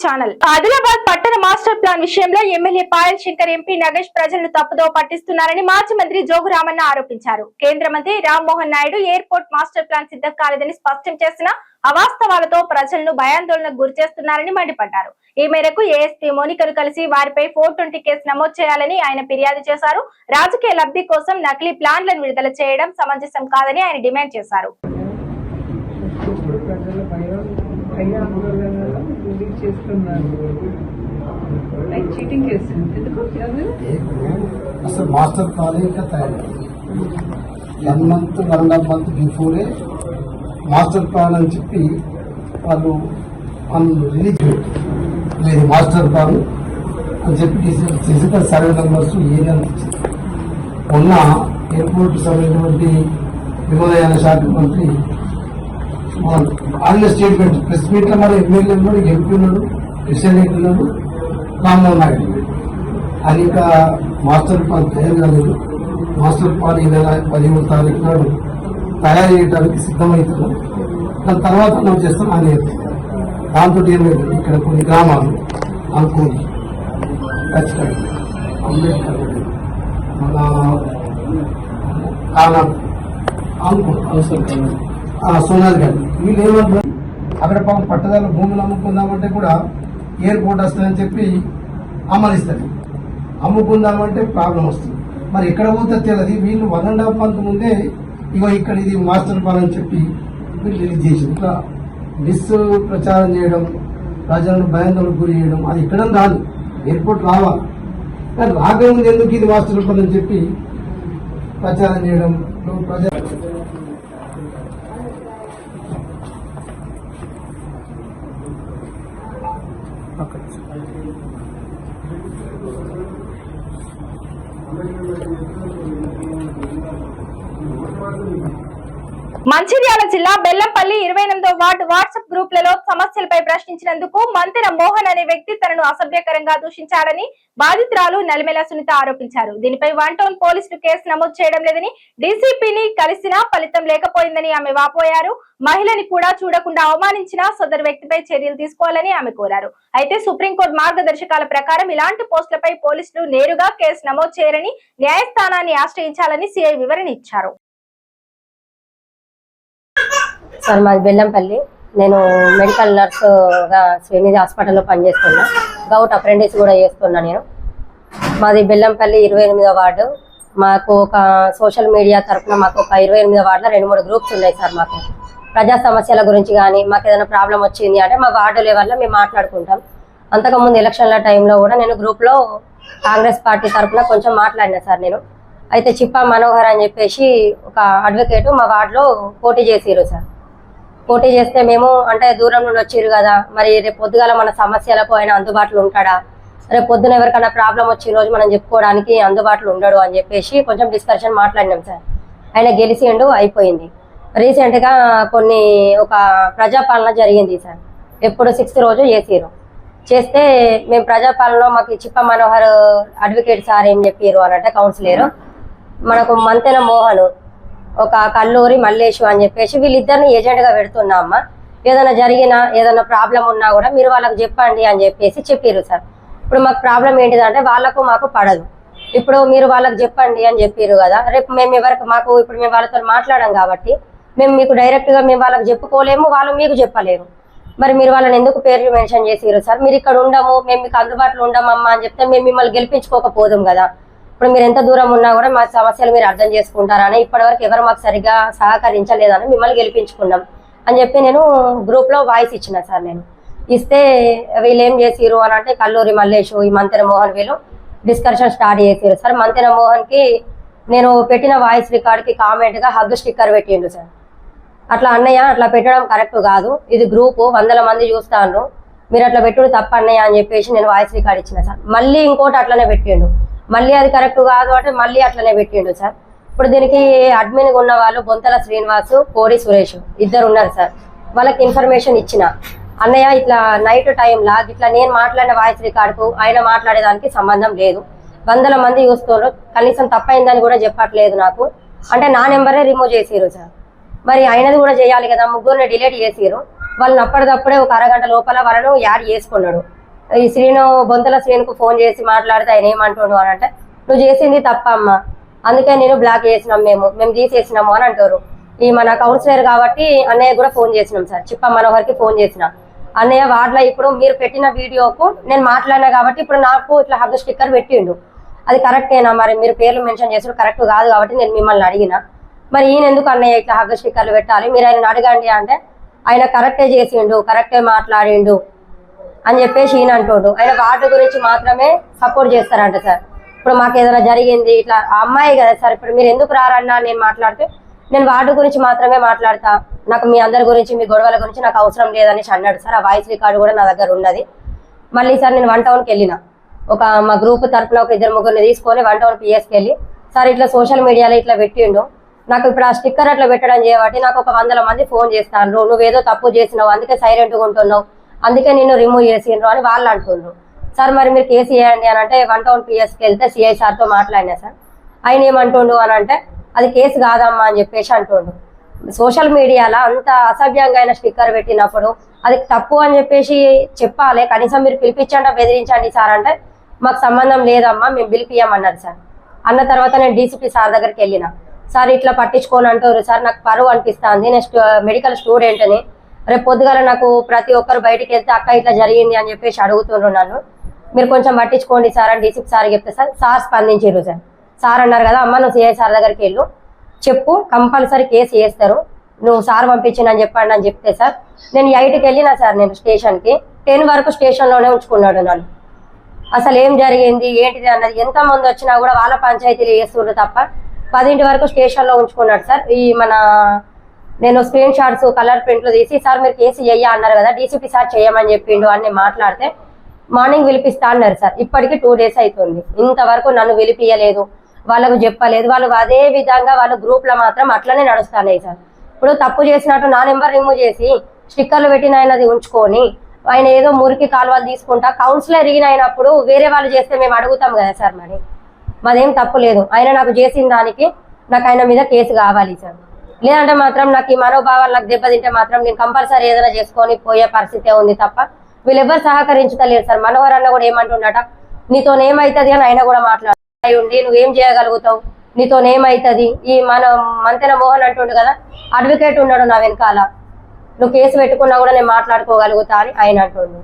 Channel. Adilabad పట్టణ master plan విషయంలో MLA Payal Shankar, MP Nagesh ప్రజలను తప్పుదోవ పట్టిస్తున్నారని మాజీ మంత్రి జోగు రామన్న ఆరోపించారు. కేంద్ర మంత్రి Rammohan Naidu airport master plan సిద్ధం కాలేదని స్పష్టం చేసిన అవాస్తవాలతో ప్రజలను భయాందోళనకు గురిచేస్తున్నారని మండిపడ్డారు. ఈ మేరకు ఏఎస్పీ మోనికను కలిసి వారిపై 420 కేసు నమోదు చేయాలని ఆయన ఫిర్యాదు చేశారు. రాజకీయ లబ్ధి కోసం నకిలీ ప్లాన్లను విడుదల చేయడం సమంజసం కాదని ఆయన డిమాండ్ చేశారు. అసలు మాస్టర్ ప్లాన్ ఇంకా తయారైంది. 1 month 1.5 month before master plan అని చెప్పి వాళ్ళు రిలీజ్ లేదు. మాస్టర్ ప్లాన్ అని చెప్పి ఫిజికల్ సర్వే నెంబర్స్ ఏరియా ఉన్న ఎయిర్పోర్ట్ సంబంధించినటువంటి విమానయాన శాఖ మంత్రి ఆడిన స్టేట్మెంట్ ప్రెస్ మీట్ లో మన ఎమ్మెల్యే ఉన్నాడు, ఎంపీ ఉన్నాడు, ప్రెసిడెంట్ ఉన్నాడు, రామ్మోహన్ నాయుడు. అది ఇంకా మాస్టర్ ప్లాన్ తయారు కాలేదు. మాస్టర్ ప్లాన్ ఈ నెల 15వ తారీఖు నాడు తయారు చేయడానికి సిద్ధమవుతున్నాం. దాని తర్వాత మనం చేస్తాం అనేది. దాంతో ఏమైంది, ఇక్కడ కొన్ని గ్రామాలు అనుకోని ఖచ్చితంగా అంబేద్కర్ మన సోనాలి గారి వీళ్ళు ఏమంటారు, అక్కడ పాపం పట్టదారుల భూములు అమ్ముకుందామంటే కూడా ఎయిర్పోర్ట్ వస్తుందని చెప్పి అమలిస్తారు. అమ్ముకుందామంటే ప్రాబ్లం వస్తుంది. మరి ఎక్కడ పోతే తెలియదు. వీళ్ళు 1.5 month ముందే ఇగో ఇక్కడ ఇది మాస్టర్ ప్లాన్ అని చెప్పి వీళ్ళు రిలీజ్ చేసి ఇట్లా ప్రచారం చేయడం, ప్రజలను భయాందోళనకు గురి చేయడం, అది ఎక్కడ రాదు. ఎయిర్పోర్ట్ రావాలి కానీ రాకముందు ఎందుకు ఇది మాస్టర్ ప్లాన్ అని చెప్పి ప్రచారం చేయడం. మంచిర్యాల జిల్లా బెల్లంపల్లి 28వ వార్డు వాట్సాప్ గ్రూపులలో సమస్యలపై ప్రశ్నించినందుకు మంతెన మోహన్ అనే వ్యక్తి తనను అసభ్యకరంగా దూషించాడని బాధితురాలు నలిమెల సునీత ఆరోపించారు. దీనిపై 1 టౌన్ పోలీసులు కేసు నమోదు చేయడం లేదని, డీసీపీని కలిసినా ఫలితం లేకపోయిందని ఆమె వాపోయారు. మహిళని కూడా చూడకుండా అవమానించిన సదరు వ్యక్తిపై చర్యలు తీసుకోవాలని ఆమె కోరారు. అయితే సుప్రీంకోర్టు మార్గదర్శకాల ప్రకారం ఇలాంటి పోస్టులపై పోలీసులు నేరుగా కేసు నమోదు చేయరని, న్యాయస్థానాన్ని ఆశ్రయించాలని సిఐ వివరణ ఇచ్చారు. సార్ మాది బెల్లంపల్లి. నేను మెడికల్ నర్సుగా శ్రీనిధి హాస్పిటల్లో పనిచేస్తున్నా. గౌట్ అప్రెంటిస్ కూడా చేస్తున్నా నేను. మాది బెల్లంపల్లి 28వ వార్డు. మాకు ఒక సోషల్ మీడియా తరఫున మాకు ఒక 28వ వార్డులో 2-3 గ్రూప్స్ ఉన్నాయి సార్. మాకు ప్రజా సమస్యల గురించి కానీ మాకు ఏదైనా ప్రాబ్లం వచ్చింది అంటే మా వార్డు లెవెల్లో మేము మాట్లాడుకుంటాం. అంతకుముందు ఎలక్షన్ల టైంలో కూడా నేను గ్రూప్లో కాంగ్రెస్ పార్టీ తరఫున కొంచెం మాట్లాడినా సార్ నేను. అయితే చిప్పా మనోహర్ అని చెప్పేసి ఒక అడ్వకేటు మా వార్డులో పోటీ చేసిరు సార్. పోటీ చేస్తే మేము అంటే దూరం నుండి వచ్చిరు కదా, మరి రేపు పొద్దుగాల మన సమస్యలకు ఆయన అందుబాటులో ఉంటాడా, రేపు పొద్దున ఎవరికైనా ప్రాబ్లం వచ్చి రోజు మనం చెప్పుకోవడానికి అందుబాటులో ఉండడు అని చెప్పేసి కొంచెం డిస్కషన్ మాట్లాడినాం సార్. ఆయన గెలిచిండు, అయిపోయింది. రీసెంట్గా ఒక ప్రజాపాలన జరిగింది సార్. ఎప్పుడు 6th రోజు చేసిరు. చేస్తే మేము ప్రజాపాలనలో మాకు చిప్ప మనోహర్ అడ్వకేట్ సార్ ఏం చెప్పారు అని అంటే కౌన్సిలర్ మనకు మంతెన మోహన్, ఒక కల్లూరి మల్లేషు అని చెప్పేసి వీళ్ళిద్దరిని ఏజెంట్గా పెడుతున్నామ్మా. ఏదైనా జరిగినా ఏదైనా ప్రాబ్లం ఉన్నా కూడా మీరు వాళ్ళకి చెప్పండి అని చెప్పేసి చెప్పారు సార్. ఇప్పుడు మాకు ప్రాబ్లం ఏంటిదంటే వాళ్ళకు మాకు పడదు. ఇప్పుడు మీరు వాళ్ళకి చెప్పండి అని చెప్పారు కదా, రేపు మేము ఇప్పుడు మేము వాళ్ళతో మాట్లాడాం కాబట్టి మేము మీకు డైరెక్ట్గా మేము వాళ్ళకి చెప్పుకోలేము, వాళ్ళు మీకు చెప్పలేరు. మరి మీరు వాళ్ళని ఎందుకు పేర్లు మెన్షన్ చేసారు సార్? మీరు ఇక్కడ ఉండము, మేము మీకు అందుబాటులో ఉండమమ్మా అని చెప్తే మేము మిమ్మల్ని గెలిపించుకోకపోదాం కదా. ఇప్పుడు మీరు ఎంత దూరం ఉన్నా కూడా మా సమస్యలు మీరు అర్థం చేసుకుంటారని ఇప్పటివరకు ఎవరు మాకు సరిగా సహకరించలేదని మిమ్మల్ని గెలిపించుకున్నాం అని చెప్పి నేను గ్రూప్లో వాయిస్ ఇచ్చిన సార్. నేను ఇస్తే వీళ్ళు ఏం చేసిరు అని అంటే కల్లూరి మల్లేషు, ఈ మంతెన మోహన్ వీళ్ళు డిస్కషన్ స్టార్ట్ చేసారు సార్. మంతెన మోహన్కి నేను పెట్టిన వాయిస్ రికార్డ్కి కామెంట్గా హగ్ స్టిక్కర్ పెట్టిండు సార్. అట్లా అన్నయ్య అట్లా పెట్టడం కరెక్ట్ కాదు, ఇది గ్రూపు 100 మంది చూస్తాను, మీరు అట్లా పెట్టుడు తప్ప అన్నయ్య అని చెప్పేసి నేను వాయిస్ రికార్డ్ ఇచ్చిన సార్. మళ్ళీ ఇంకోటి అట్లనే పెట్టిండు, మళ్ళీ అది కరెక్ట్ కాదు అంటే మళ్ళీ అట్లనే పెట్టిండు సార్. ఇప్పుడు దీనికి అడ్మిన్గా ఉన్న వాళ్ళు బొంతల శ్రీనివాసు, కోడి సురేష్ ఇద్దరు ఉన్నారు సార్. వాళ్ళకి ఇన్ఫర్మేషన్ ఇచ్చిన, అన్నయ్య ఇట్లా నైట్ టైంలా ఇట్లా నేను మాట్లాడిన వాయిస్ రికార్డుకు ఆయన మాట్లాడేదానికి సంబంధం లేదు, 100 మంది చూస్తున్నారు, కనీసం తప్పైందని కూడా చెప్పట్లేదు నాకు అంటే నా నెంబరే రిమూవ్ చేసిరు సార్. మరి ఆయనది కూడా చేయాలి కదా, ముగ్గురిని డిలీట్ చేసిరు. వాళ్ళని అప్పటిదప్పుడే ఒక అరగంట లోపల వాళ్ళను యాడ్ చేసుకున్నాడు. ఈ బొంతల శ్రీనుకు ఫోన్ చేసి మాట్లాడితే ఆయన ఏమంటాడు అని అంటే, నువ్వు చేసింది తప్పమ్మా, అందుకే నేను బ్లాక్ చేసినాం, మేము తీసేసినాము అని అంటారు. ఈ మన కౌన్సిలర్ కాబట్టి అన్నయ్య కూడా ఫోన్ చేసినాం సార్, చిప్ప మనోహర్కి ఫోన్ చేసిన. అన్నయ్య వాటిలో ఇప్పుడు మీరు పెట్టిన వీడియోకు నేను మాట్లాడినా కాబట్టి ఇప్పుడు నాకు ఇట్లా హగ్ స్టిక్కర్ పెట్టిండు, అది కరెక్టేనా, మరి మీరు పేర్లు మెన్షన్ చేసారు కరెక్ట్ కాదు కాబట్టి నేను మిమ్మల్ని అడిగిన, మరి ఈయన ఎందుకు అన్నయ్య ఇట్లా హగ్ స్టిక్కర్లు పెట్టాలి, మీరు ఆయన అడగండి అంటే ఆయన కరెక్టే చేసిండు, కరెక్టే మాట్లాడిండు అని చెప్పేసి ఈయన అంటుండు. ఆయన వాటి గురించి మాత్రమే సపోర్ట్ చేస్తారంట సార్. ఇప్పుడు మాకు ఏదైనా జరిగింది ఇట్లా అమ్మాయి కదా సార్, ఇప్పుడు మీరు ఎందుకు రారన్నా నేను మాట్లాడితే నేను వాటి గురించి మాత్రమే మాట్లాడతా, నాకు మీ అందరి గురించి మీ గొడవల గురించి నాకు అవసరం లేదని అన్నాడు సార్. ఆ వాయిస్ రికార్డు కూడా నా దగ్గర ఉన్నది. మళ్ళీ సార్ నేను 1 టౌన్కి వెళ్ళిన, మా గ్రూప్ తరఫున ఒక 2-3 తీసుకొని 1 టౌన్ పిఎస్కి వెళ్ళి, సార్ ఇట్లా సోషల్ మీడియాలో ఇట్లా పెట్టిండు, నాకు ఇప్పుడు ఆ స్టిక్కర్ అట్లా పెట్టడం చేయబట్టి నాకు ఒక 100 మంది ఫోన్ చేస్తాను, నువ్వేదో తప్పు చేసినావు అందుకే సైలెంట్గా ఉంటున్నావు, అందుకే నేను రిమూవ్ చేసిండ్రు అని వాళ్ళు అంటుండ్రు. సార్ మరి మీరు కేసు చేయండి అని అంటే 1 టౌన్ పిఎస్కి వెళ్తే సిఐ సార్తో మాట్లాడినా సార్. ఆయన ఏమంటుండు అని అంటే అది కేసు కాదమ్మా అని చెప్పేసి అంటుండు. సోషల్ మీడియాలో అంత అసభ్యంగా అయిన స్టిక్కర్ పెట్టినప్పుడు అది తప్పు అని చెప్పేసి చెప్పాలి, కనీసం మీరు పిలిపించండి బెదిరించండి సార్ అంటే మాకు సంబంధం లేదమ్మా మేము పిలిపియమన్నారు సార్. అన్న తర్వాత నేను డీసీపీ సార్ దగ్గరికి వెళ్ళిన, సార్ ఇట్లా పట్టించుకొని అంటారు సార్, నాకు పరువు అనిపిస్తుంది, నేను మెడికల్ స్టూడెంట్ని, రేపు పొద్దుగాల నాకు ప్రతి ఒక్కరు బయటికి వెళ్తే అక్క ఇట్లా జరిగింది అని చెప్పేసి అడుగుతున్నారు నన్ను, మీరు కొంచెం పట్టించుకోండి సార్ అని డీసీపీ సార్ చెప్తే సార్ స్పందించారు సార్. సార్ అన్నారు కదా, అమ్మ నువ్వు సిఐ సార్ దగ్గరికి వెళ్ళు, చెప్పు కంపల్సరీ కేసు చేస్తారు, నువ్వు సార్ పంపించిందని చెప్పండి అని చెప్తే సార్ నేను 8కి వెళ్ళినా సార్, నేను స్టేషన్కి 10 వరకు స్టేషన్లోనే ఉంచుకున్నాడు నన్ను. అసలు ఏం జరిగింది ఏంటిది అన్నది ఎంతమంది వచ్చినా కూడా వాళ్ళ పంచాయతీలు చేస్తుండ్రు తప్ప 10 వరకు స్టేషన్లో ఉంచుకున్నాడు సార్. ఈ నేను స్క్రీన్ షాట్స్ కలర్ ప్రింట్లు తీసి సార్ మీరు కేసు చెయ్య అన్నారు కదా, డీసీపీ సార్ చేయమని చెప్పిండు అని మాట్లాడితే మార్నింగ్ పిలిపిస్తా అన్నారు సార్. ఇప్పటికీ 2 డేస్ అవుతుంది, ఇంతవరకు నన్ను పిలిపియలేదు, వాళ్ళకు చెప్పలేదు. వాళ్ళు అదే విధంగా వాళ్ళ గ్రూప్లో మాత్రం అట్లనే నడుస్తున్నాయి సార్. ఇప్పుడు తప్పు చేసినట్టు నా నెంబర్ రిమూవ్ చేసి స్టిక్కర్లు పెట్టిన ఆయనది ఉంచుకొని ఆయన ఏదో మురికి కాలువలు తీసుకుంటా కౌన్సిలర్ అయినప్పుడు వేరే వాళ్ళు చేస్తే మేము అడుగుతాం కదా సార్, మరి మాదేం తప్పు లేదు. ఆయన నాకు చేసిన దానికి నాకు ఆయన మీద కేసు కావాలి సార్, లేదంటే మాత్రం నాకు ఈ మనోభావాలు నాకు దెబ్బతింటే మాత్రం నేను కంపల్సరీ ఏదైనా చేసుకొని పోయే పరిస్థితే ఉంది తప్ప వీళ్ళెవ్వరు సహకరించలేరు సార్. మనోహర్ అన్న కూడా ఏమంటున్నాట, నీతోనేమవుతుంది అని ఆయన కూడా మాట్లాడు ఉండి నువ్వేం చేయగలుగుతావు, నీతోనేమవుతుంది, ఈ మంతెన మోహన్ అంటుండు కదా అడ్వకేట్ ఉన్నాడు నా వెనకాల, నువ్వు కేసు పెట్టుకున్నా కూడా నేను మాట్లాడుకోగలుగుతా అని ఆయన అంటుండు.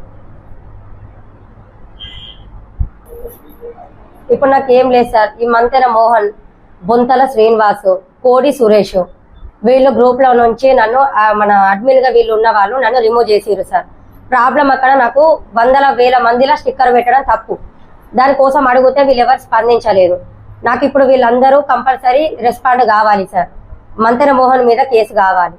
ఇప్పుడు నాకు ఏం లేదు సార్, ఈ మంతెన మోహన్, బొంతల శ్రీనివాసు, కోడి సురేష్ వీళ్ళు గ్రూప్లో నుంచి నన్ను మన అడ్మిన్గా వీళ్ళు ఉన్న వాళ్ళు నన్ను రిమూవ్ చేసిరు సార్. ప్రాబ్లం అక్కడ నాకు 100,000 మందిలో స్టిక్కర్ పెట్టడం తప్పు, దానికోసం అడిగితే వీళ్ళు ఎవరు స్పందించలేదు. నాకు ఇప్పుడు వీళ్ళందరూ కంపల్సరీ రెస్పాండ్ కావాలి సార్, మంతెన మోహన్ మీద కేసు కావాలి,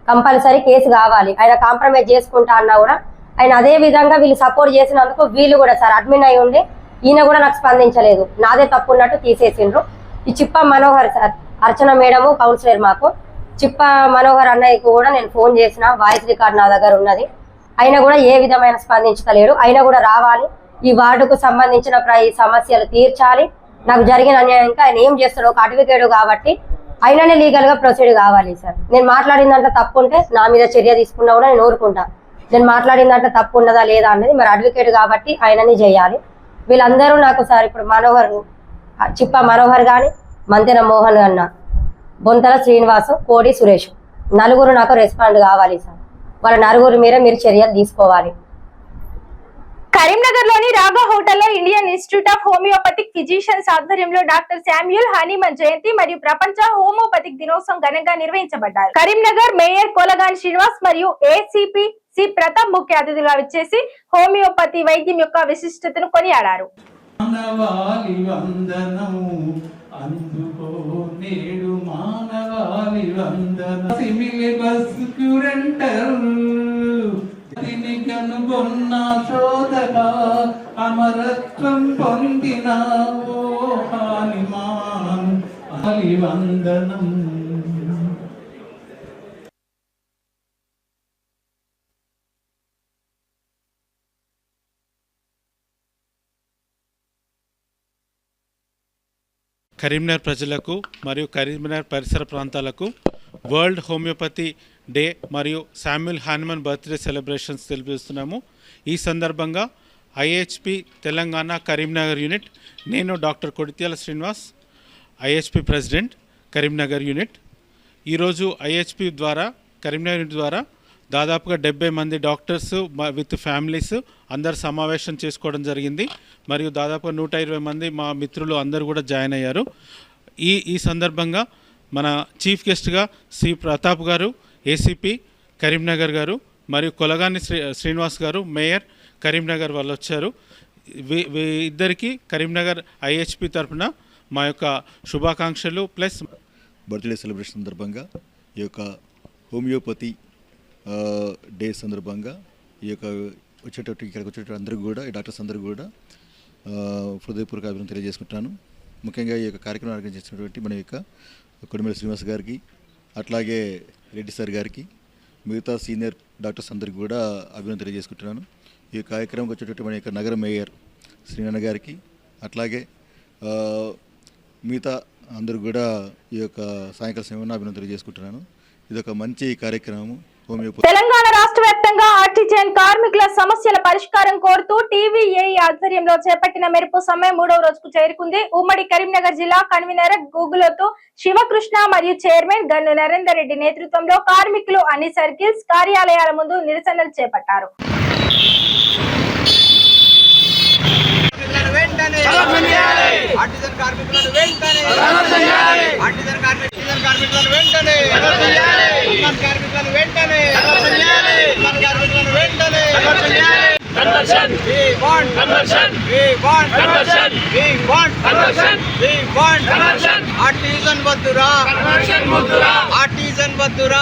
కంపల్సరీ కేసు కావాలి. ఆయన కాంప్రమైజ్ చేసుకుంటా అన్నా కూడా ఆయన అదే విధంగా వీళ్ళు సపోర్ట్ చేసినందుకు వీళ్ళు కూడా సార్ అడ్మిన్ అయి ఉండి ఈయన కూడా నాకు స్పందించలేదు, నాదే తప్పు ఉన్నట్టు తీసేసిండ్రు. ఈ చిప్ప మనోహర్ సార్, అర్చన మేడము కౌన్సిలర్ మాకు, చిప్ప మనోహర్ అన్నయ్యకు కూడా నేను ఫోన్ చేసిన, వాయిస్ రికార్డ్ నా దగ్గర ఉన్నది, అయినా కూడా ఏ విధమైన స్పందించలేడు. అయినా కూడా రావాలి, ఈ వార్డుకు సంబంధించిన సమస్యలు తీర్చాలి, నాకు జరిగిన అన్యాయంగా ఆయన ఏం చేస్తాడు ఒక అడ్వకేట్ కాబట్టి అయిననే లీగల్ గా ప్రొసీడ్ కావాలి సార్. నేను మాట్లాడిన దాంట్లో తప్పు ఉంటే నా మీద చర్య తీసుకున్నా కూడా నేను ఊరుకుంటా, నేను మాట్లాడిన దాంట్లో తప్పు ఉన్నదా లేదా అన్నది మరి అడ్వకేట్ కాబట్టి ఆయనని చేయాలి. వీళ్ళందరూ నాకు సార్ ఇప్పుడు మనోహర్, చిప్ప మనోహర్ కానీ, మంతెన మోహన్ అన్న, బొంతల శ్రీనివాసు, కోడి సురేష్ నలుగురు నాకు రెస్పాండ్ కావాలి సార్. వాళ్ళ నలుగురు మీద మీరు చర్యలు తీసుకోవాలి. కరీంనగర్ లోని రాగా హోటల్లో Indian institute of homeopathic physicians ఆధ్వర్యంలో డాక్టర్ శామ్యూల్ హనీమన్ జయంతి మరియు ప్రపంచ హోమియోపతిక్ దినోత్సవం ఘనంగా నిర్వహించబడ్డారు. కరీంనగర్ మేయర్ కోలగాని శ్రీనివాస్ మరియు ఏసీపీ సి ప్రతాప్ ముఖ్య అతిథులుగా వచ్చేసి హోమియోపతి వైద్యం యొక్క విశిష్టతను కొనియాడారు. కనుగొన్న శోధగా అమరత్వం పొందినావో హానిమాన్ హరివందనం. కరీంనగర్ ప్రజలకు మరియు కరీంనగర్ పరిసర ప్రాంతాలకు వరల్డ్ హోమియోపతి డే మరియు శామ్యుల్ హానిమన్ బర్త్డే సెలబ్రేషన్స్ తెలిపిస్తున్నాము. ఈ సందర్భంగా ఐహెచ్పి తెలంగాణ కరీంనగర్ యూనిట్, నేను doctor Kodityala Srinivas, IHP president Karimnagar unit, ఈరోజు ఐహెచ్పి ద్వారా కరీంనగర్ యూనిట్ ద్వారా దాదాపుగా 70 మంది డాక్టర్స్ విత్ ఫ్యామిలీస్ అందరు సమావేశం చేసుకోవడం జరిగింది. మరియు దాదాపుగా 120 మంది మా మిత్రులు అందరూ కూడా జాయిన్ అయ్యారు. ఈ సందర్భంగా మన చీఫ్ గెస్ట్గా శ్రీ ప్రతాప్ గారు, ఏసీపీ కరీంనగర్ గారు, మరియు కొలగాని శ్రీనివాస్ గారు, మేయర్ కరీంనగర్ వాళ్ళు వచ్చారు. ఇద్దరికి కరీంనగర్ ఐహెచ్పి తరఫున మా యొక్క శుభాకాంక్షలు. ప్లస్ బర్త్డే సెలబ్రేషన్ సందర్భంగా ఈ యొక్క హోమియోపతి డే సందర్భంగా ఈ యొక్క ఇక్కడికి వచ్చేటటువంటి అందరికీ కూడా, ఈ డాక్టర్స్ అందరికీ కూడా హృదయపూర్వక అభినందనలు తెలియజేసుకుంటాను. ముఖ్యంగా ఈ యొక్క కార్యక్రమం ఆర్గనైజ్ చేసినటువంటి మన యొక్క కొడిమేల శ్రీనివాస్ గారికి, అట్లాగే రెడ్డి సార్ గారికి, మిగతా సీనియర్ డాక్టర్స్ అందరికీ కూడా అభినందనలు తెలియజేసుకుంటున్నాను. ఈ కార్యక్రమంకి వచ్చేటటువంటి మన యొక్క నగర మేయర్ శ్రీనారాయణ గారికి, అట్లాగే మిగతా అందరూ కూడా ఈ యొక్క సాయంకాల సమయంలో అభినందనలు తెలియజేసుకుంటున్నాను. ఇది ఒక మంచి కార్యక్రమం. తెలంగాణ రాష్ట్ర వ్యాప్తంగా ఆర్టిజన్ కార్మికుల సమస్యల పరిష్కారం కోరుతూ టీవీఏ ఆధ్వర్యంలో చేపట్టిన మెరుపు సమ్మె 3వ రోజుకు చేరుకుంది. ఉమ్మడి కరీంనగర్ జిల్లా కన్వీనర్ గూగులతో శివకృష్ణ మరియు చైర్మన్ గన్ను నరేందర్ రెడ్డి నేతృత్వంలో కార్మికులు అన్ని సర్కిల్స్ కార్యాలయాల ముందు నిరసనలు చేపట్టారు.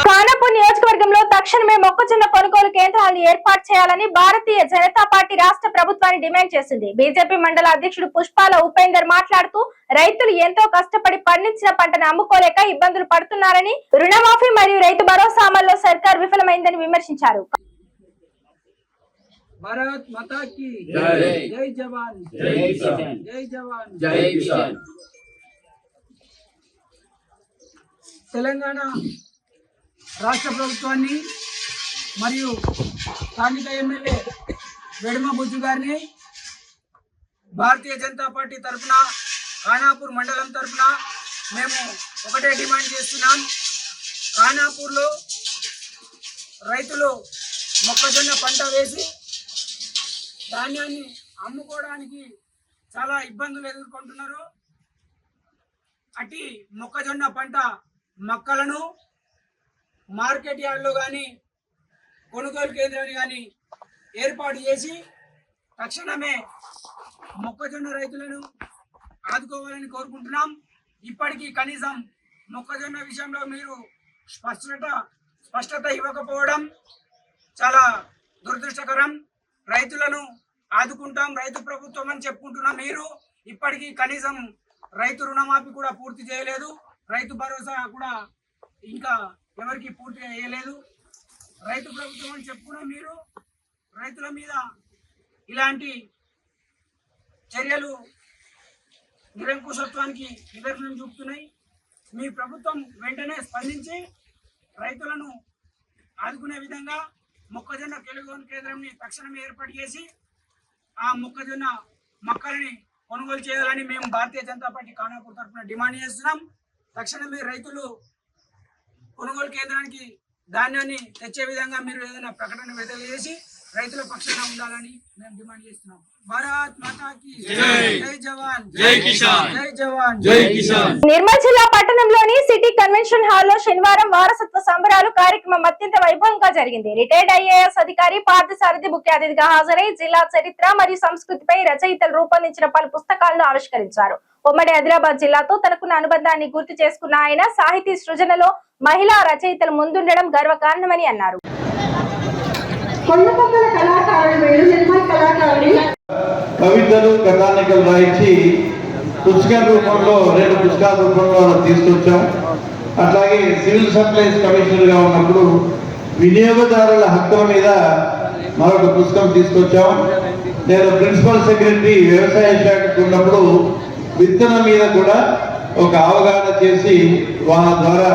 ఖానాపూర్ నియోజకవర్గంలో తక్షణమే మొక్కజొన్న కొనుగోలు కేంద్రాలను ఏర్పాటు చేయాలని భారతీయ జనతా పార్టీ రాష్ట్ర ప్రభుత్వాన్ని డిమాండ్ చేసింది. బీజేపీ మండల అధ్యక్షుడు పుష్పాల ఉపేందర్ మాట్లాడుతూ రైతులు ఎంతో కష్టపడి పండించిన పంటను అమ్ముకోలేక ఇబ్బందులు పడుతున్నారని, రుణమాఫీ మరియు రైతు భరోసా అమల్లో సర్కార్ విఫలమైందని విమర్శించారు. భారత్ మాతా కీ జై. జై జవాన్ జై కిసాన్. జై జవాన్ జై కిసాన్. తెలంగాణ రాష్ట్ర ప్రభుత్వాన్ని మరియు స్థానిక ఎమ్మెల్యే వెడమ బుజ్జు గారిని భారతీయ జనతా పార్టీ తరఫున ఖానాపూర్ మండలం తరఫున మేము ఒకటే డిమాండ్ చేస్తున్నాం. ఖానాపూర్లో రైతులు మొక్కజొన్న పంట వేసి ధాన్యాన్ని అమ్ముకోవడానికి చాలా ఇబ్బందులు ఎదుర్కొంటున్నారు. అట్టి మొక్కజొన్న పంట మొక్కలను మార్కెట్ యార్డ్లో కానీ కొనుగోలు కేంద్రాన్ని కానీ ఏర్పాటు చేసి తక్షణమే మొక్కజొన్న రైతులను ఆదుకోవాలని కోరుకుంటున్నాం. ఇప్పటికీ కనీసం మొక్కజొన్న విషయంలో మీరు స్పష్టత ఇవ్వకపోవడం చాలా దురదృష్టకరం. రైతులను ఆదుకుంటాం, రైతు ప్రభుత్వం అని చెప్పుకుంటున్నాం. మీరు ఇప్పటికీ కనీసం రైతు రుణమాఫీ కూడా పూర్తి చేయలేదు, రైతు భరోసా కూడా ఇంకా ఎవరికి పూర్తి చేయలేదు. రైతు ప్రభుత్వం అని చెప్పుకున్నాం. మీరు రైతుల మీద ఇలాంటి చర్యలు నిరంకుశత్వానికి నిదర్శనం చూపుతున్నాయి. మీ ప్రభుత్వం వెంటనే స్పందించి రైతులను ఆదుకునే విధంగా మొక్కజొన్న కొనుగోలు కేంద్రాన్ని తక్షణమే ఏర్పాటు చేసి ఆ మొక్కజొన్న మొక్కలని కొనుగోలు చేయాలని మేము భారతీయ జనతా పార్టీ ఖానాపూర్ తరఫున డిమాండ్ చేస్తున్నాం. తక్షణమే రైతులు కొనుగోలు కేంద్రానికి ధాన్యాన్ని తెచ్చే విధంగా మీరు ఏదైనా ప్రకటన విడుదల చేసి రైతుల పక్షాన ఉండాలని మేము డిమాండ్ చేస్తున్నాం. భారత్ మాతా కీ జై. జై జవాన్ జై కిసాన్. జై జవాన్ జై కిసాన్. నిర్మల్ జిల్లా పట్టణంలోని సిటీ కన్వెన్షన్ హాల్లో శనివారం వారసత్వ సంబరాలు కార్యక్రమం అత్యంత వైభవంగా జరిగింది. రిటైర్డ్ ఐఏఎస్ అధికారి పార్థసారథి ముఖ్య అతిథిగా హాజరై జిల్లా చరిత్ర మరియు సంస్కృతిపై రచయితలు రూపొందించిన పలు పుస్తకాలను ఆవిష్కరించారు. ఉమ్మడి ఆదిలాబాద్ జిల్లాతో తనకున్న అనుబంధాన్ని గుర్తు చేసుకున్న ఆయన సాహితీ సృజనలో మహిళా రచయితలు ముందుండడం గర్వకారణమని అన్నారు. కవితలు కథానికలు రాయించి పుస్తకాల రూపంలో 2 పుస్తకాల రూపంలో తీసుకొచ్చాం. అట్లాగే సివిల్ సప్లైస్ కమిషనర్గా ఉన్నప్పుడు వినియోగదారుల హక్కుల మీద మరొక పుస్తకం తీసుకొచ్చాం. నేను ప్రిన్సిపల్ సెక్రటరీ వ్యవసాయ శాఖకు ఉన్నప్పుడు విత్తనం మీద కూడా ఒక అవగాహన చేసి వాళ్ళ ద్వారా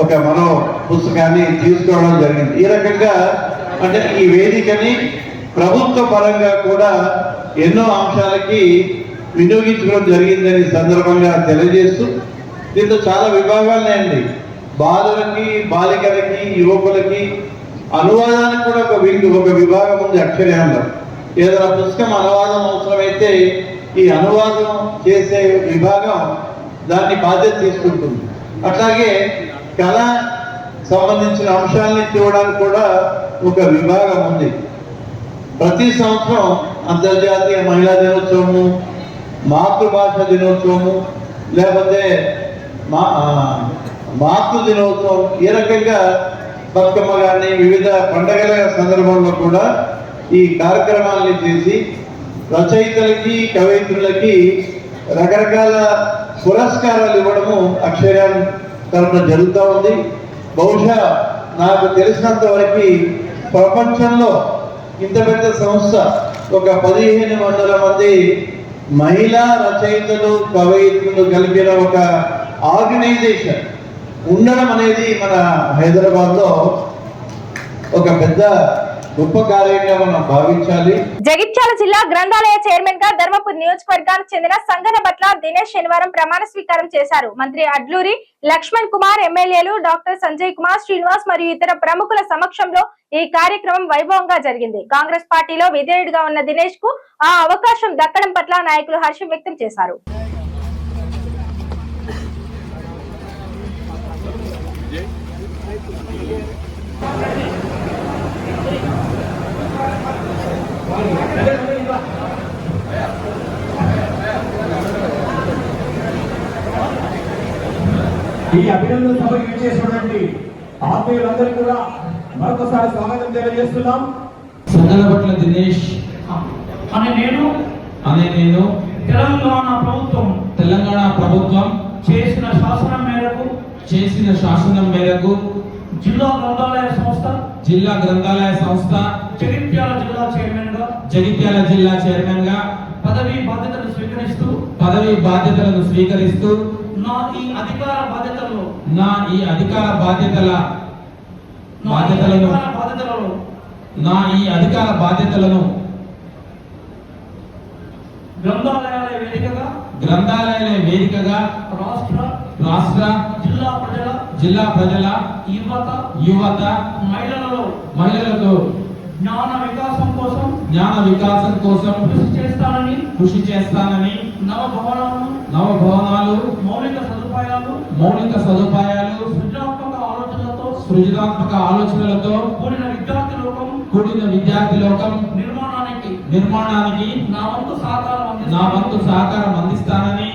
ఒక మనో పుస్తకాన్ని తీసుకోవడం జరిగింది. ఈ రకంగా అంటే ఈ వేదికని ప్రభుత్వ పరంగా కూడా ఎన్నో అంశాలకి వినియోగించుకోవడం జరిగిందని సందర్భంగా తెలియజేస్తూ, దీంతో చాలా విభాగాలున్నాయండి. బాలులకి, బాలికలకి, యువకులకి అనువాదానికి కూడా ఒక విభాగం ఉంది. అక్షరాల్లో ఏదైనా పుస్తకం అనువాదం అవసరమైతే ఈ అనువాదం చేసే విభాగం దాన్ని బాధ్యత తీసుకుంటుంది. అట్లాగే కళ సంబంధించిన అంశాలని చూడడానికి కూడా ఒక విభాగం ఉంది. ప్రతి సంవత్సరం అంతర్జాతీయ మహిళా దినోత్సవము, మాతృభాష దినోత్సవము, లేకపోతే మాతృ దినోత్సవం, ఈ రకంగా బతుకమ్మ కానీ వివిధ పండుగల సందర్భంలో కూడా ఈ కార్యక్రమాలని చేసి రచయితలకి, కవయిత్రులకి రకరకాల పురస్కారాలు ఇవ్వడము అక్షరాన్ తరఫున జరుగుతూ ఉంది. బహుశా నాకు తెలిసినంత వరకు ప్రపంచంలో ఇంత పెద్ద సంస్థ, ఒక 1500 మంది మహిళా రచయితలు, కవయిత్రులు కలిపిన ఒక ఆర్గనైజేషన్ ఉండడం అనేది మన హైదరాబాద్లో ఒక పెద్ద గొప్ప కార్యంగా మనం భావించాలి. జగిత్యాల జిల్లా గ్రంథాలయ చైర్మన్ గా ధర్మపురి నియోజకవర్గానికి చెందిన సంగనబట్ల దినేష్ శనివారం ప్రమాణ స్వీకారం చేశారు. మంత్రి అడ్లూరి లక్ష్మణ్ కుమార్, ఎమ్మెల్యేలు డాక్టర్ సంజయ్ కుమార్, శ్రీనివాస్ మరియు ఇతర ప్రముఖుల సమక్షంలో ఈ కార్యక్రమం వైభవంగా జరిగింది. కాంగ్రెస్ పార్టీలో విధేయుడిగా ఉన్న దినేష్ కు ఆ అవకాశం దక్కడం పట్ల నాయకులు హర్షం వ్యక్తం చేశారు. ఈ అభినందన సభకు ఇచ్చేసినటువంటి ఆత్మీయులందరికీ కూడా మరొకసారి స్వాగతం తెలియజేస్తున్నాం. సంగనబట్ల దినేష్ అనే నేను తెలంగాణ ప్రభుత్వం చేసిన శాసనం మేరకు జిల్లా గ్రంథాలయ సంస్థ జగిత్యాల జిల్లా చైర్మన్ గా పదవి బాధ్యతలను స్వీకరిస్తూ నా ఈ అధికార బాధ్యతలను గ్రంథాలయాల వేదికగా రాష్ట్ర జిల్లా ప్రజల యువత మహిళలతో జ్ఞాన వికాసం కోసం కృషి చేస్తానని నవ భవనాలు మౌలిక సదుపాయాలు సృజనాత్మక ఆలోచనలతో కూడిన విద్యార్థి లోకం నిర్మాణానికి నా వంతు సహకారం అందిస్తానని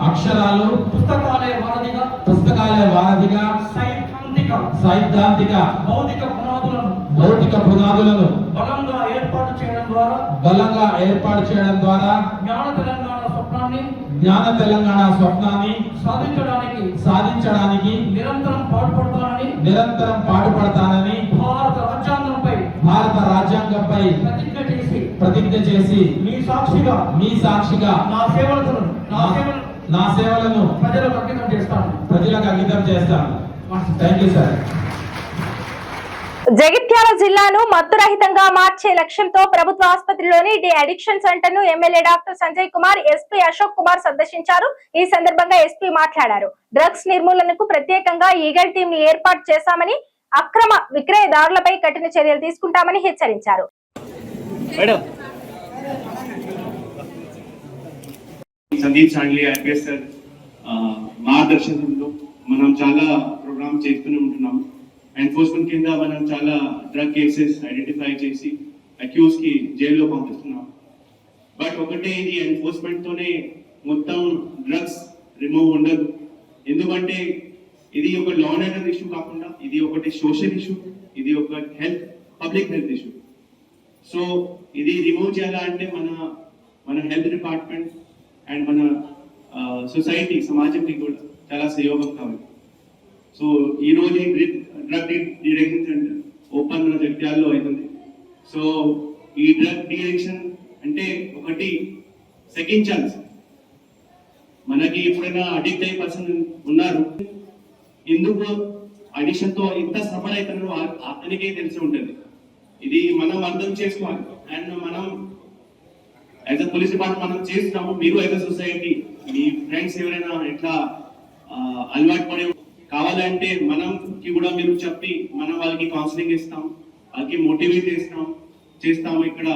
అక్షరాలు పుస్తకాలయ వారధిగా సైద్ధాంతిక భౌతిక పునాదులను బలంగా ఏర్పాటు చేయడం ద్వారా జ్ఞాన తెలంగాణ స్వప్నాన్ని సాధించడానికి నిరంతరం పాటుపడతానని భారత రాజ్యాంగంపై ప్రతిజ్ఞ చేసి మీ సాక్షిగా నా సేవలను ప్రజలకు అంకితం చేస్తాను. Thank you sir. జగిత్యాల జిల్లాను మత్తురహితంగా మార్చే లక్ష్యంతో ప్రభుత్వ ఆసుపత్రిలోని డి అడిక్షన్ సెంటర్ ను MLA doctor Sanjay Kumar, SP Ashok Kumar సందర్శించారు. ఈ సందర్భంగా ఎస్పీ మాట్లాడారు. డ్రగ్స్ నిర్మూలనకు ప్రత్యేకంగా ఈగల్ టీం ని ఏర్పాటు చేశామని, అక్రమ విక్రయదారులపై కఠిన చర్యలు తీసుకుంటామని హెచ్చరించారు. సందీప్ సాంగ్లీ ఐపీఎస్ సార్ మార్గదర్శనంలో మనం చాలా ప్రోగ్రామ్ చేస్తూనే ఉంటున్నాం. ఎన్ఫోర్స్మెంట్ కింద మనం చాలా డ్రగ్ కేసెస్ ఐడెంటిఫై చేసి అక్యూజ్ కి జైల్లో పంపిస్తున్నాం. బట్ ఒకటే, ఇది ఎన్ఫోర్స్మెంట్ తోనే మొత్తం డ్రగ్స్ రిమూవ్ ఉండదు. ఎందుకంటే ఇది ఒక లా అండ్ ఆర్డర్ ఇష్యూ కాకుండా ఇది ఒకటి సోషల్ ఇష్యూ, ఇది ఒక పబ్లిక్ హెల్త్ ఇష్యూ. సో ఇది రిమూవ్ చేయాలంటే మన హెల్త్ డిపార్ట్మెంట్ అండ్ మన సొసైటీ, సమాజంకి కూడా చాలా సహయోగం కావాలి. సో ఈ రోజు డ్రగ్ డిటెక్షన్ సెంటర్ ఓపెన్ మన జగిత్యాలలో అవుతుంది. సో ఈ డ్రగ్ డిటెక్షన్ అంటే ఒకటి సెకండ్ ఛాన్స్. మనకి ఎప్పుడైనా అడిక్ట్ అయ్యే పర్సన్ ఉన్నారు, ఎందుకు అడిక్షన్ తో ఎంత సఫర్ అవుతారో అతనికే తెలిసి ఉంటుంది. ఇది మనం అర్థం చేసుకోవాలి. అండ్ మనం యాజ్ అ పోలీస్ డిపార్ట్మెంట్ మనం చేస్తున్నాము, మీరు as a society me friends ఎవరైనా ఎట్లా అలవాటు పడే కావాలంటే మనకి కూడా మీరు చెప్పి మనం వాళ్ళకి కౌన్సిలింగ్ ఇస్తాం, వాళ్ళకి మోటివేట్ చేస్తాము ఇక్కడ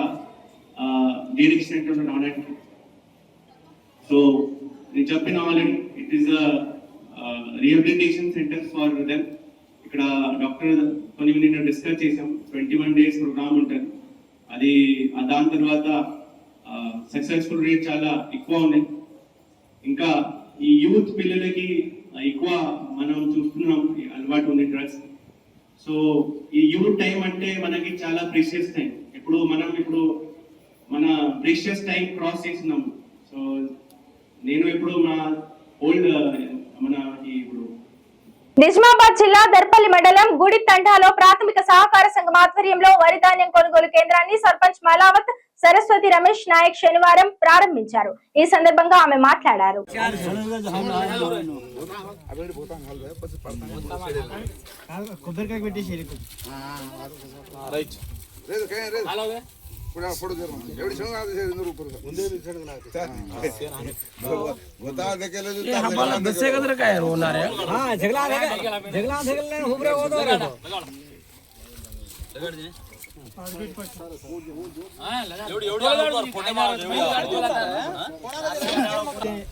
డీడిక్షన్ సెంటర్ రావడానికి. సో నేను చెప్పిన already it is rehabilitation centre for them. ఇక్కడ డాక్టర్ కొన్ని నిన్న డిస్కస్ చేసాం, 21 days ప్రోగ్రామ్ ఉంటుంది. అది దాని తర్వాత సక్సెస్ఫుల్ రేట్ చాలా ఎక్కువ ఉన్నాయి. ఇంకా ఈ యూత్ పిల్లలకి ఎక్కువ మనం చూస్తున్నాం అలవాటు ఉంది డ్రగ్స్. సో ఈ యూత్ టైం అంటే మనకి చాలా ప్రీషియస్ టైం. ఇప్పుడు మన ప్రీషియస్ టైం క్రాస్ చేస్తున్నాం. సో నేను ఇప్పుడు నిజామాబాద్ జిల్లా దర్పల్లి మండలం గుడి తండాలో ప్రాథమిక సహకార సంఘం ఆధ్వర్యంలో వరి ధాన్యం కొనుగోలు కేంద్రాన్ని సర్పంచ్ మలావత్ సరస్వతి రమేష్ నాయక్ శనివారం ప్రారంభించారు. ఈ సందర్భంగా ఆమె మాట్లాడారు.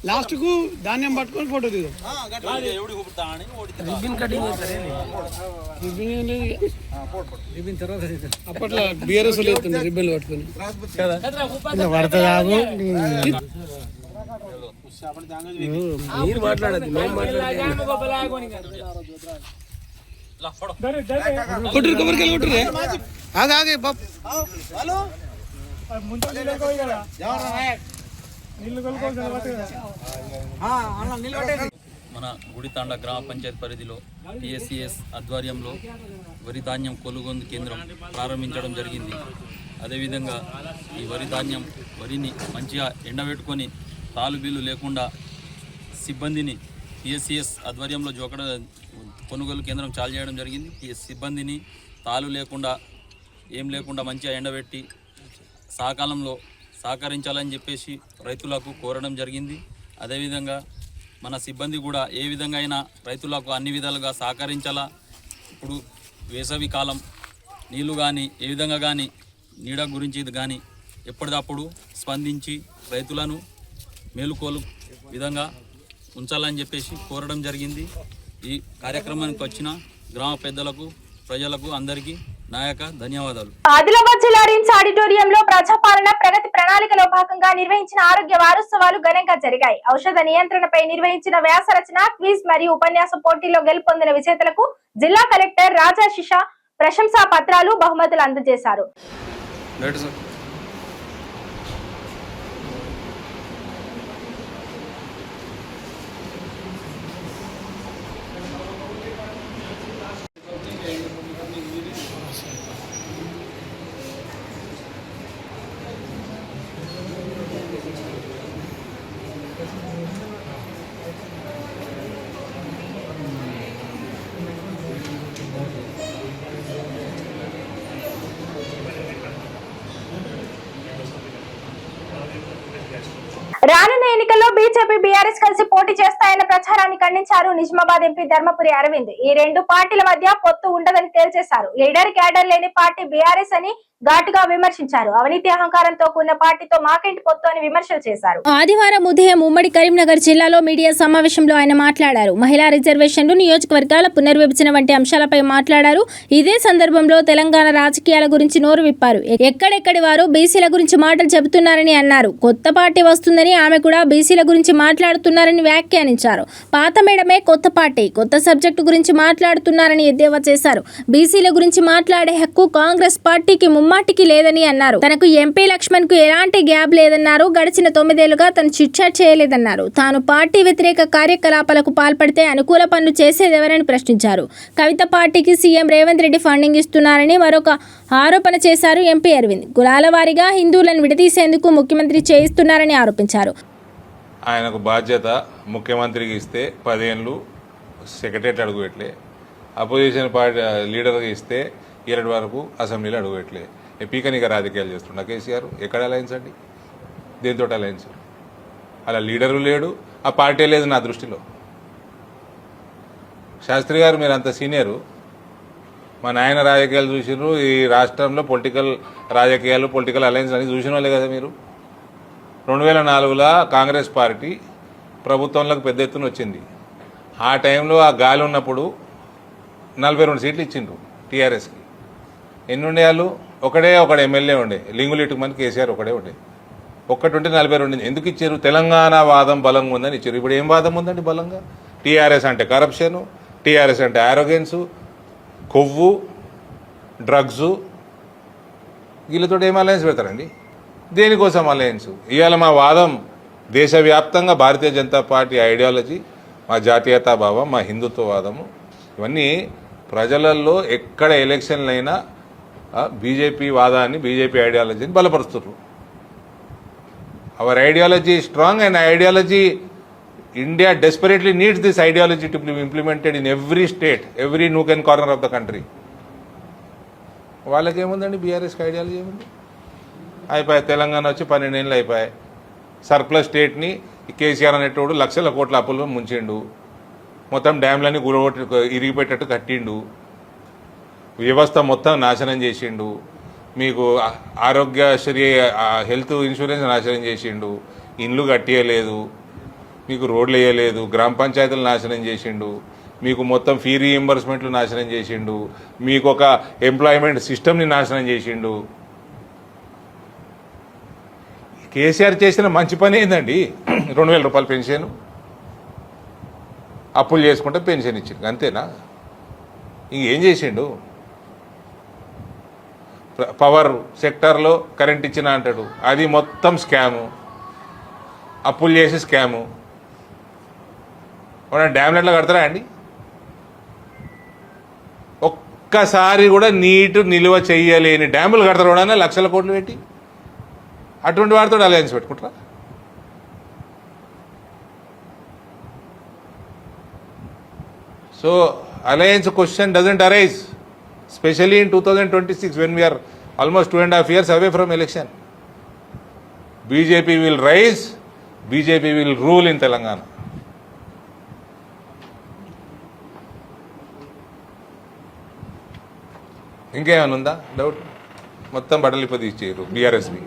లాస్ట్ కు ధాన్యం పట్టుకొని ఫోటో దిగు. అప్పట్లో బిఆర్ఎస్ రిబ్బన్ పట్టుకొని మీరు మాట్లాడదు కొట్టురు కొబ్బరికాయలు కొట్టురే ఆగే బాబు. మన గుడితాండ గ్రామ పంచాయతీ పరిధిలో టీఎస్సీఎస్ ఆధ్వర్యంలో వరి ధాన్యం కొనుగోలు కేంద్రం ప్రారంభించడం జరిగింది. అదేవిధంగా ఈ వరిని మంచిగా ఎండబెట్టుకొని తాలుబీలు లేకుండా సిబ్బందిని టీఎస్సీఎస్ ఆధ్వర్యంలో కొనుగోలు కేంద్రం చాలు చేయడం జరిగింది. ఈ సిబ్బందిని తాలు లేకుండా ఏం లేకుండా మంచిగా ఎండబెట్టి సకాలంలో సహకరించాలని చెప్పేసి రైతులకు కోరడం జరిగింది. అదేవిధంగా మన సిబ్బంది కూడా ఏ విధంగా అయినా రైతులకు అన్ని విధాలుగా సహకరించాలా. ఇప్పుడు వేసవి కాలం నీళ్లు కానీ ఏ విధంగా కానీ నీడ గురించి కానీ ఎప్పటికప్పుడు స్పందించి రైతులను మేలుకోలు విధంగా ఉంచాలని చెప్పేసి కోరడం జరిగింది. ఈ కార్యక్రమానికి వచ్చిన గ్రామ పెద్దలకు ప్రజలకు అందరికీ నాయక ధన్యవాదాలు. ఆదిలాబాద్ జిల్లా రిమ్స్ ఆడిటోరియంలో ప్రజాపాలన ప్రగతి ప్రణాళికలో భాగంగా నిర్వహించిన ఆరోగ్య వారోత్సవాలు ఘనంగా జరిగాయి. ఔషధ నియంత్రణపై నిర్వహించిన వ్యాస రచన, క్విజ్ మరియు ఉపన్యాస పోటీల్లో గెలుపొందిన విజేతలకు జిల్లా కలెక్టర్ రాజాశిష ప్రశంసా పత్రాలు, బహుమతులు అందజేశారు. రానున్న ఎన్నికల్లో బీజేపీ, బీఆర్ఎస్ కలిసి పోటీ చేస్తాయన్న ప్రచారాన్ని ఖండించారు నిజామాబాద్ ఎంపీ ధర్మపురి అరవింద్. ఈ రెండు పార్టీల మధ్య పొత్తు ఉండదని తేల్చేశారు. లీడర్, క్యాడర్ లేని పార్టీ బీఆర్ఎస్ అని ఘాటుగా విమర్శించారు. అవినీతి అహంకారంతో కూడిన పార్టీతో మాకేంటి పొత్తు అని విమర్శలు చేశారు. ఆదివారం ఉదయం ఉమ్మడి కరీంనగర్ జిల్లాలో మీడియా సమావేశంలో ఆయన మాట్లాడారు. మహిళా రిజర్వేషన్లు, నియోజకవర్గాల పునర్విభజన వంటి అంశాలపై మాట్లాడారు. ఇదే సందర్భంలో తెలంగాణ రాజకీయాల గురించి నోరు విప్పారు. ఎక్కడెక్కడి వారు బీసీల గురించి మాటలు చెబుతున్నారని అన్నారు. కొత్త పార్టీ వస్తుందని ఆమె కూడా బీసీల గురించి మాట్లాడుతున్నారని వ్యాఖ్యానించారు. పాత మేడమే కొత్త పార్టీ, కొత్త సబ్జెక్టు గురించి మాట్లాడుతున్నారని ఎద్దేవా చేశారు. బీసీల గురించి మాట్లాడే హక్కు కాంగ్రెస్ పార్టీకి ముమ్మాటికి లేదని అన్నారు. తనకు ఎంపీ లక్ష్మణ్ కు ఎలాంటి గ్యాప్ లేదన్నారు. గడిచిన 9 ఏళ్లుగా తను చిట్చాట్ చేయలేదన్నారు. తాను పార్టీ వ్యతిరేక కార్యకలాపాలకు పాల్పడితే అనుకూల పనులు చేసేదెవరని ప్రశ్నించారు. కవిత పార్టీకి సీఎం రేవంత్ రెడ్డి ఫండింగ్ ఇస్తున్నారని మరొక ఆరోపణ చేశారు ఎంపీ అరవింద్. కులాల వారీగా హిందువులను విడదీసేందుకు ముఖ్యమంత్రి చేయిస్తున్నారని ఆరోపించారు. ఆయనకు బాధ్యత ముఖ్యమంత్రికి ఇస్తే 10 ఏళ్ళు సెక్రటరీ అడుగుపెట్టలే, అపోజిషన్ పార్టీ లీడర్గా ఇస్తే ఈరటి వరకు అసెంబ్లీలో అడుగుపెట్టలే. పీకనిక రాజకీయాలు చేస్తున్నా కేసీఆర్. ఎక్కడ అలయన్స్ అండి? దేనితో అలయన్స్? అలా లీడరు లేడు, ఆ పార్టీ లేదు నా దృష్టిలో. శాస్త్రి గారు మీరు అంత సీనియరు, మా నాయన రాజకీయాలు చూసినారు, ఈ రాష్ట్రంలో రాజకీయాలు పొలిటికల్ అలయన్స్ అని చూసిన వాళ్ళే కదా మీరు. 2004లో కాంగ్రెస్ పార్టీ ప్రభుత్వంలోకి పెద్ద ఎత్తున వచ్చింది. ఆ టైంలో ఆ గాలి ఉన్నప్పుడు 42 సీట్లు ఇచ్చిండ్రు టీఆర్ఎస్కి. ఎన్ని ఉండే వాళ్ళు? ఒకడే ఎమ్మెల్యే ఉండే, లింగులు ఇటుకమని కేసీఆర్ ఒకడే ఉండే. ఒక్కటి ఉంటే 42. ఎందుకు ఇచ్చారు? తెలంగాణ వాదం బలంగా ఉందని ఇచ్చారు. ఇప్పుడు ఏం వాదం ఉందండి బలంగా? టీఆర్ఎస్ అంటే కరప్షను, టీఆర్ఎస్ అంటే ఆరోగెన్సు, కొవ్వు, డ్రగ్సు. వీళ్ళతో ఏం అలయన్స్ పెడతారండి? దేనికోసం అలయన్స్? ఇవాళ మా వాదం దేశవ్యాప్తంగా భారతీయ జనతా పార్టీ ఐడియాలజీ, మా జాతీయతాభావం, మా హిందుత్వవాదము, ఇవన్నీ ప్రజలలో ఎక్కడ ఎలక్షన్లు అయినా బీజేపీ వాదాన్ని, బీజేపీ ఐడియాలజీని బలపరుస్తున్నారు. Our ideology is strong and ideology, India desperately needs this ideology to be implemented in every state, every nook and corner of the country. వాళ్ళకి ఏముందండి? బీఆర్ఎస్కి ఐడియాలజీ ఏముంది? అయిపోయాయి, తెలంగాణ వచ్చి 12 ఏళ్ళు అయిపోయాయి. సర్ప్లస్ స్టేట్ని కేసీఆర్ అనేటోడు లక్షల కోట్ల అప్పులు ముంచిండు, మొత్తం డ్యామ్లన్నీ ఇరిగిపెట్టేట్టు కట్టిండు, వ్యవస్థ మొత్తం నాశనం చేసిండు, మీకు ఆరోగ్యశ్రీ హెల్త్ ఇన్సూరెన్స్ నాశనం చేసిండు, ఇండ్లు కట్టియలేదు, మీకు రోడ్లు వేయలేదు, గ్రామ పంచాయతీలు నాశనం చేసిండు, మీకు మొత్తం ఫీ రీఎంబర్స్మెంట్లు నాశనం చేసిండు, మీకు ఒక ఎంప్లాయ్మెంట్ సిస్టమ్ని నాశనం చేసిండు. కేసీఆర్ చేసిన మంచి పని ఏందండి? 2000 రూపాయలు పెన్షన్, అప్పులు చేసుకుంటే పెన్షన్ ఇచ్చిండు, అంతేనా? ఇంకేం చేసిండు? పవర్ సెక్టార్లో కరెంట్ ఇచ్చిన అంటాడు, అది మొత్తం స్కాము, అప్పులు చేసి స్కాము. డ్యామ్లు ఎట్లా కడతారా అండి? ఒక్కసారి కూడా నీటు నిల్వ చెయ్యలేని డ్యాములు కడతారు కూడా లక్షల కోట్లు పెట్టి. అటువంటి వారితో అలయన్స్ పెట్టుకుంటారా? So alliance question doesn't arise, especially in 2026 when we are almost 2.5 years away from election. BJP will rise, BJP will rule in Telangana. ఇంకేమైనా ఉందా డౌట్? మొత్తం బట్టలిపది ఇచ్చారు బీఆర్ఎస్ని.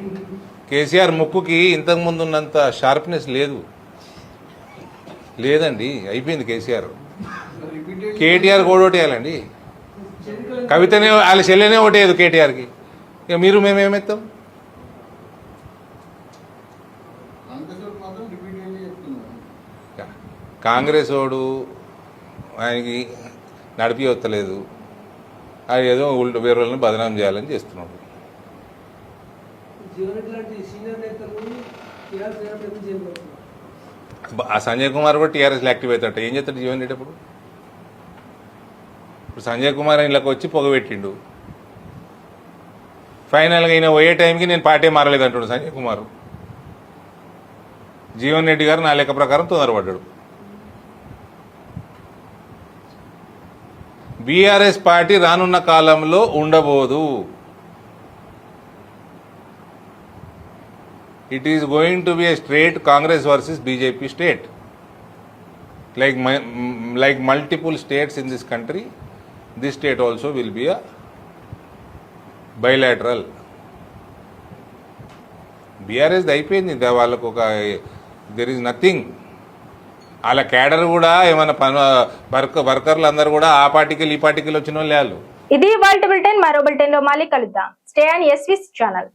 కేసీఆర్ ముక్కుకి ఇంతకుముందు ఉన్నంత షార్ప్నెస్ లేదండి, అయిపోయింది కేసీఆర్. కేటీఆర్ కూడా ఓటేయాలండి, కవితనే వాళ్ళ చెల్లెనే ఓటేయదు కేటీఆర్కి. ఇక మీరు మేమేమెత్తాం? కాంగ్రెస్ వాడు ఆయనకి నడిపి వస్తలేదు, అది ఏదో వేరే వాళ్ళని బదనాం చేయాలని చేస్తున్నాడు. ఆ సంజయ్ కుమార్ కూడా టీఆర్ఎస్లో యాక్టివ్ అవుతాడు. ఏం చేస్తాడు జీవన్ రెడ్డి? ఇప్పుడు సంజయ్ కుమార్ ఇళ్ళకి వచ్చి పొగబెట్టిండు. ఫైనల్గా ఈయన పోయే టైంకి నేను పార్టీ మారలేదు అంటున్నాడు సంజయ్ కుమార్. జీవన్ రెడ్డి గారు నా లెక్క ప్రకారం తొందరపడ్డాడు. బీఆర్ఎస్ పార్టీ రానున్న కాలంలో ఉండబోదు. It is going to be a straight Congress versus BJP state, like multiple states in this country. This state also will be a bilateral. BRS అయిపోయింది వాళ్ళకు ఒక, దెర్ ఈజ్ నథింగ్. వాళ్ళ క్యాడర్ కూడా ఏమైనా వర్కర్లు అందరూ కూడా ఆ పార్టీకి ఈ పార్టీకి వచ్చిన వాళ్ళు. ఇది వరల్డ్ బులెటిన్. మరో బులెటిన్ లో మళ్ళీ కలుద్దాం. Stay on SVS channel.